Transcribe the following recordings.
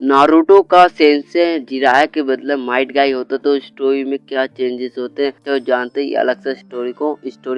Naruto का Sensei Jiraiya के बदले माइट गाई होता तो स्टोरी में क्या चेंजेस होते हैं तो जानते ही अलग से स्टोरी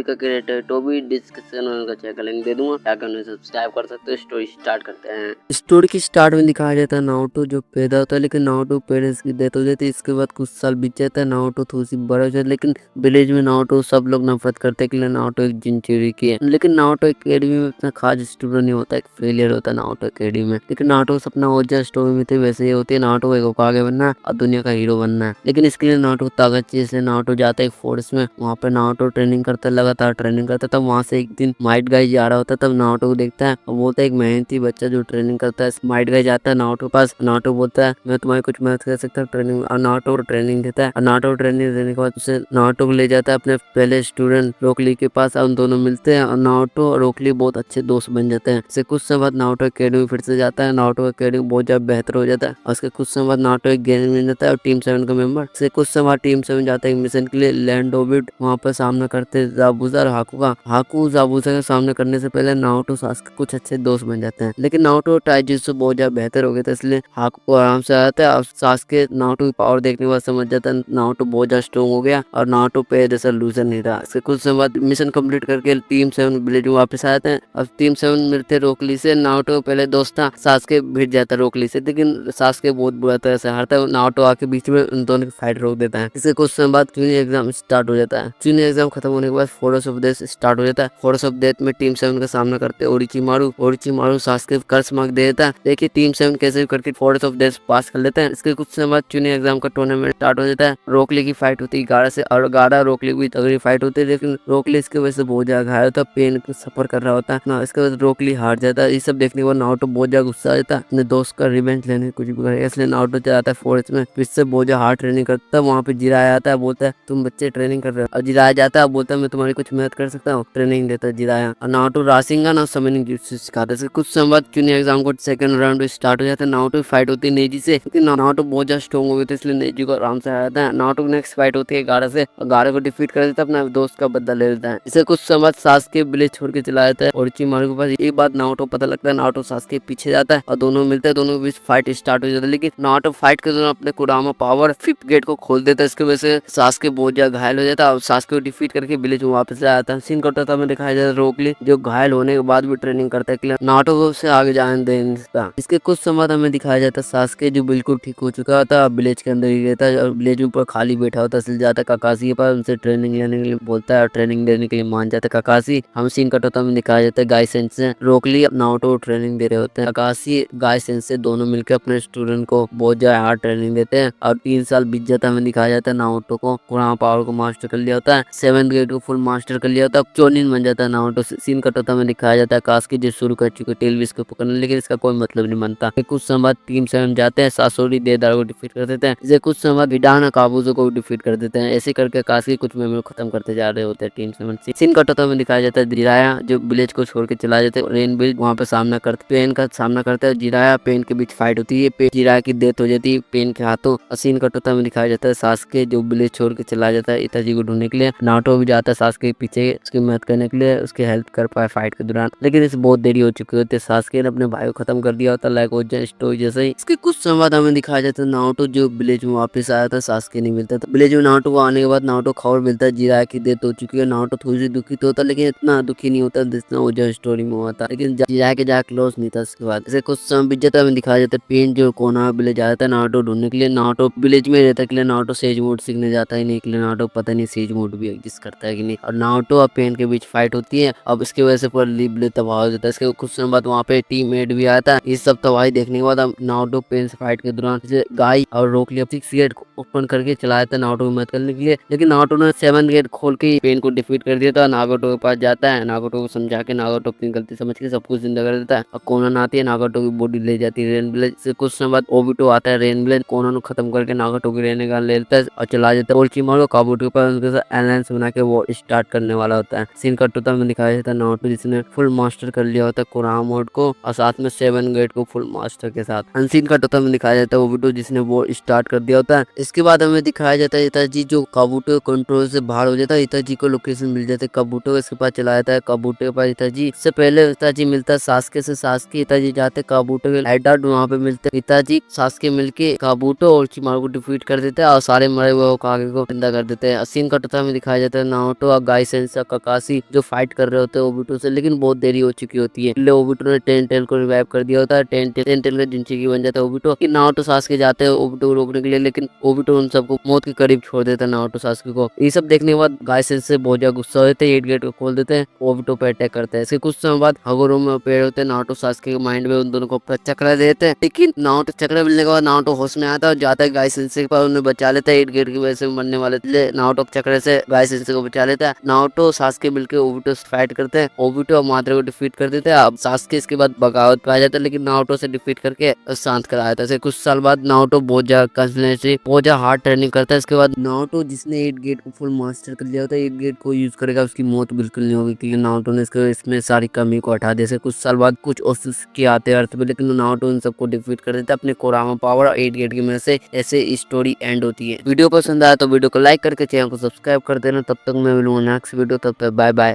का क्रिएटर तो भी डिस्कशन में उनका चेक लिंक दे दूंगा, क्या करना है सब्सक्राइब कर सकते हो। स्टोरी स्टार्ट करते हैं। स्टोरी की स्टार्ट में दिखाया जाता है नारुतो जो पैदा होता है, लेकिन नारुतो पेरेंट्स की डेथ हो जाती है। इसके बाद कुछ साल बीत जाता है, नारुतो थोड़ी सी बड़ा हो जाता है, लेकिन विलेज में नारुतो सब लोग नफरत करते हैं कि नारुतो एक जिनचुरी की है। लेकिन नारुतो एकेडमी में इतना खास स्टूडेंट नहीं होता, एक फेलियर होता है नारुतो एकेडमी में। लेकिन नारुतो का सपना हो जाए स्टोरी में थे वैसे ही होती है, नारुतो को एक होकागे बनना है और दुनिया का हीरो बनना है। लेकिन इसके लिए नारुतो को ताकत चाहिए, इसलिए नारुतो जाता है एक फोर्स में। वहाँ पे नारुतो ट्रेनिंग करता है, लगातार ट्रेनिंग करता है। तब वहाँ से एक दिन माइट गाई जा रहा होता है, तब नारुतो को देखता है और बोलता है एक मेहनती बच्चा जो ट्रेनिंग करता है। माइट गाई जाता है नारुतो के पास, नारुतो बोलता है मैं तुम्हारी कुछ मदद कर सकता हूँ ट्रेनिंग, और नारुतो को ट्रेनिंग देता है। और नारुतो को ट्रेनिंग देने के बाद उसे नारुतो को ले जाता है अपने पहले स्टूडेंट रोकली के पास, और उन दोनों मिलते हैं और नारुतो और रोकली बहुत अच्छे दोस्त बन जाते हैं। इससे कुछ समय बाद नारुतो एकेडमी फिर से जाता है, नारुतो एकेडमी बहुत ज्यादा बेहतर हो जाता है। और उसके कुछ समय बाद नारुतो एक गैंग में जाता है और टीम 7 का मेंबर। इससे कुछ समय बाद टीम 7 जाता है एक मिशन के लिए लैंड ओबिट। वहाँ पर सामना करते जाबुजा और हाकू का। हाकू जाबुजा का सामना करने से पहले नारुतो सासके कुछ अच्छे दोस्त बन जाते हैं, लेकिन नारुतो टाइजुत्सु बहुत ज्यादा बेहतर हो गया था, इसलिए हाकू को आराम से आ जाता है। और सासके नारुतो की पावर देखने के बाद समझ जाता है नारुतो बहुत ज्यादा स्ट्रॉन्ग हो गया और नारुतो पे जैसा लूजर नहीं रहा। इसके कुछ समय बाद मिशन कंप्लीट करके टीम 7 विलेज में वापस आ जाते हैं। अब टीम 7 मिलते रोकली से। नारुतो पहले दोस्त था, सासके भिड़ जाता है रोकली से, लेकिन सासके बहुत बुरा तरह से हारता है। नारुतो आके बीच में उन दोनों की फाइट रोक देता है। इसके कुछ समय बाद चुनी एग्जाम स्टार्ट हो जाता है। चुनी एग्जाम खत्म होने के बाद फोर्स ऑफ डेथ स्टार्ट हो जाता है। फोर्स ऑफ डेथ में टीम 7 का सामना करते ओरिचिमारू सासके कर्ज मार्क दे देता है। देखिए टीम 7 कैसे भी करके फोर्स ऑफ डेथ पास कर लेते हैं। इसके कुछ समय बाद चुनी एग्जाम का टूर्नामेंट स्टार्ट हो जाता है। रोकली की फाइट होती है गाड़ा से, और गाड़ा रोकली की तगड़ी फाइट होती है, लेकिन रोकली इसकी वजह से बहुत ज्यादा घायल होता है, पेन सफर कर रहा होता है ना। इसके बाद रोकली हार जाता है। ये सब देखने के बाद नारुतो बहुत ज्यादा गुस्सा आ जाता है, अपने दोस्त का रिवेंज लेने कुछ भी करेगा, इसलिए नारुतो जाता है फॉरेस्ट में, फिर से बहुत ज्यादा हार्ड ट्रेनिंग करता है। वहाँ पे जिराया आता है, बोलता है तुम बच्चे ट्रेनिंग कर रहे हो, और जिराया जाता है बोलता है मैं तुम्हारी कुछ मदद कर सकता हूँ, ट्रेनिंग देता है जिराया। और नारुतो राशिंगन और समनिंग jutsu सिखाता है। कुछ समय बाद चुनी एग्जाम को सेकंड राउंड स्टार्ट हो जाता है। नारुतो की फाइट होती है नेजी से, क्योंकि नारुतो बहुत ज्यादा स्ट्रॉन्ग हो गए थे, इसलिए नेजी को आराम से आ जाता है। नारुतो की नेक्स्ट फाइट होती है गाड़ा से, और गाड़ा को डिफीट कर देता है, अपना दोस्त का बदला ले लेता है। इसे कुछ समय बाद सासके विलेज छोड़ के चला जाता है ओरोचिमारू के पास। एक बात नारुतो पता लगता है, नारुतो सासके पीछे जाता है और दोनों मिलते हैं, दोनों के बीच फाइट स्टार्ट हो जाता है। लेकिन नारुतो फाइट के दौरान अपने कुरामा पावर 5th गेट को खोल देता है, इसकी वजह से सासके बहुत ज्यादा घायल हो जाता है और सासके को डिफीट करके विलेज में वापस आ जाता है। सीन कटोता में दिखाया जाता है रोकली जो घायल होने के बाद भी ट्रेनिंग करता है कि नारुतो को उससे आगे जाने दे नहीं सकता। इसके कुछ समय हमें दिखाया जाता है सासके जो बिल्कुल ठीक हो चुका होता है, विलेज के अंदर ही रहता है और विलेज में ऊपर खाली बैठा होता है। जाता है काकाशी के पास, उनसे ट्रेनिंग लेने के लिए बोलता है और ट्रेनिंग देने के लिए मान जाता है काकाशी। हम सीन कटोता में दिखाया जाता है गाय सेंसे रोकली नारुतो को ट्रेनिंग दे रहे होते हैं। काकाशी गाय सेंसे दोनों मिलकर अपने स्टूडेंट को बहुत ज्यादा हार्ड ट्रेनिंग देते हैं और 3 साल बीत जाता है। हमें दिखाया जाता है नारुतो को कुरामा पावर को मास्टर कर लिया होता है, 7th ग्रेड को फुल मास्टर कर लिया होता है, चोनिन बन जाता है नारुतो। सीन कटोता में दिखाया जाता है कास्की जो शुरू कर चुके टेलविस को पकड़ने, लेकिन इसका कोई मतलब नहीं बनता। कुछ समय बाद टीम 7 जाते हैं, सासोरी देदार को डिफीट कर देते हैं। इसे कुछ समय बाद विडाना काबुजो को डिफीट कर देते हैं। ऐसे करके कास्की कुछ मेमोरी खत्म करते जा रहे होते हैं टीम 7 से। सीन कटोता में दिखाया जाता है जिराया जो विलेज को छोड़ के चला जाता है रेन विलेज, वहाँ पे सामना करते पेन का सामना करता है। जिराया पेन के बीच फाइट होती है, जिराया की डेथ हो जाती है पेन के हाथों। सीन कटोता में दिखाया जाता है सासके जो विलेज छोड़ के चला जाता है इताची को ढूंढने के लिए। नारुतो भी जाता है सासके के पीछे उसकी मदद करने के लिए, उसकी हेल्प कर पाए फाइट के दौरान, लेकिन इसे बहुत देरी हो चुकी होती है। सासके ने अपने भाई को खत्म कर दिया होता है लाइक ओजन स्टोरी जैसे ही। इसके कुछ समय बाद हमें दिखाया जाता है नारुतो जो विलेज में वापस आया था, सासके नहीं मिलता था। विलेज में नारुतो को आने के बाद नारुतो खबर मिलता है जिराया की डेथ हो चुकी है। नारुतो थोड़ी सी दुखी तो होता, लेकिन इतना दुखी नहीं होता जितना ओजन स्टोरी में हुआ था, लेकिन जिराया के जाके क्लोज नहीं था। उसके बाद इसे कुछ समय बीत जाता है, हमें दिखाया जाता है पेन जो कोना विलेज जाता है नारुतो ढूंढने के लिए। नारुतो विलेज में रहता है के लिए नारुतो सेज मोड सीखने जाता है नहीं के लिए, नारुतो पता नहीं सेज मोड भी एग्जिस्ट करता है कि नहीं। और नारुतो और पेन के बीच फाइट होती है, अब इसकी वजह से पूरा विलेज तबाह हो जाता है। इसके कुछ समय बाद वहाँ पे टीममेट भी आता है। इस सब तबाही देखने के बाद हम नारुतो पेन से फाइट के दौरान गाय और रोक लिया 6th गेट ओपन करके चलाया था नारुतो की मदद करने के लिए, लेकिन नारुतो ने 7th गेट खोल के पेन को डिफीट कर दिया था। नागोटो के पास जाता है, नागोटो को समझा के नागोटो अपनी गलती समझ के सब कुछ जिंदा कर देता है और कोनन आती है, नागोटो की बॉडी ले जाती है रेन विलेज से। कुछ समय बाद ओबिटो आता है रेन विलेज, कोनन को खत्म करके नागोटो की रहने का ले लेता है और चला जाता है ओरोचिमारू काबुटो के पास, उनके साथ अलायंस बना के वो स्टार्ट करने वाला होता है। सीन कटोता में दिखाया जाता है नारुतो जिसने फुल मास्टर कर लिया होता है कुरामा मोड को और साथ में 7th गेट को फुल मास्टर के साथ। अनसीन कटोता में दिखाया जाता है ओबिटो जिसने वो स्टार्ट कर दिया होता है। इसके बाद हमें दिखाया जाता है इताची जो काबुटो कंट्रोल से बाहर हो जाता है, इताची को लोकेशन मिल जाता है काबुटो इसके पास चला जाता है। काबुटो के पास इताची से पहले इताची मिलता है सासके से, सासके इताची जाते काबुटो के हाइडेआउट वहाँ पे मिल मिलते हैं। पिताजी सास्के मिलके काबूटो और चिमारू को डिफीट कर देते हैं और सारे मरे हुए होकागे को जिंदा कर देते हैं। सीन कटोता में दिखाया जाता है नारुतो और गाई सेंसेई काकाशी जो फाइट कर रहे होते हैं ओबीटो से, लेकिन बहुत देरी हो चुकी होती है। इसलिए ओबीटो ने टेन टेल को रिवाइव कर दिया होता है। टेन टेल का जिंचुकी बन जाता है ओबीटो। नारुतो सास्के जाते हैं ओबीटो को रोकने के लिए, लेकिन ओबीटो उन सबको मौत के करीब छोड़ देता है नारुतो सास्के को। ये सब देखने के बाद गाई सेंसेई बहुत ज्यादा गुस्सा होते हैं, 8 गेट को खोल देते हैं, ओबीटो पे अटैक करते हैं। इसके कुछ समय बाद हगुरो में पेड़ होते हैं, नारुतो सास्के के माइंड में उन दोनों को चक्र देते हैं, लेकिन नारुतो चक्र मिलने के बाद नारुतो होश में आता है और जाता है गाई सेंसेई पर, उन्हें बचा लेता है। 8 गेट की वजह से मरने वाले थे, नारुतो चक्र से गाई सेंसेई को बचा लेता है। नारुतो सास्के मिलकर ओबीटो से फाइट करते हैं, ओबीटो और माद्रे को डिफीट कर देते हैं। अब सास्के इसके बाद बगावत पे आ जाता है, लेकिन नारुतो से डिफीट करके शांत कराया था। कुछ साल बाद नारुतो बहुत ज्यादा कॉन्फिडेंटली बहुत ज्यादा हार्ड ट्रेनिंग करता है। इसके बाद नारुतो जिसने 8 गेट को फुल मास्टर कर लिया होता है, 8 गेट को यूज करेगा उसकी मौत बिल्कुल नहीं होगी, क्योंकि नारुतो ने इसमें सारी कमी को हटा दिया। कुछ साल बाद कुछ ओसुत्सुकी आते हैं अर्थ पे, लेकिन नारुतो इन सबको डिफीट कर देता है अपने कोरामा पावर और 8 गेट की मदद से। ऐसे स्टोरी एंड होती है। वीडियो पसंद आया तो वीडियो को लाइक करके चैनल को सब्सक्राइब कर देना। तब तक मैं मिलूंगा नेक्स्ट वीडियो, तब तक बाय बाय।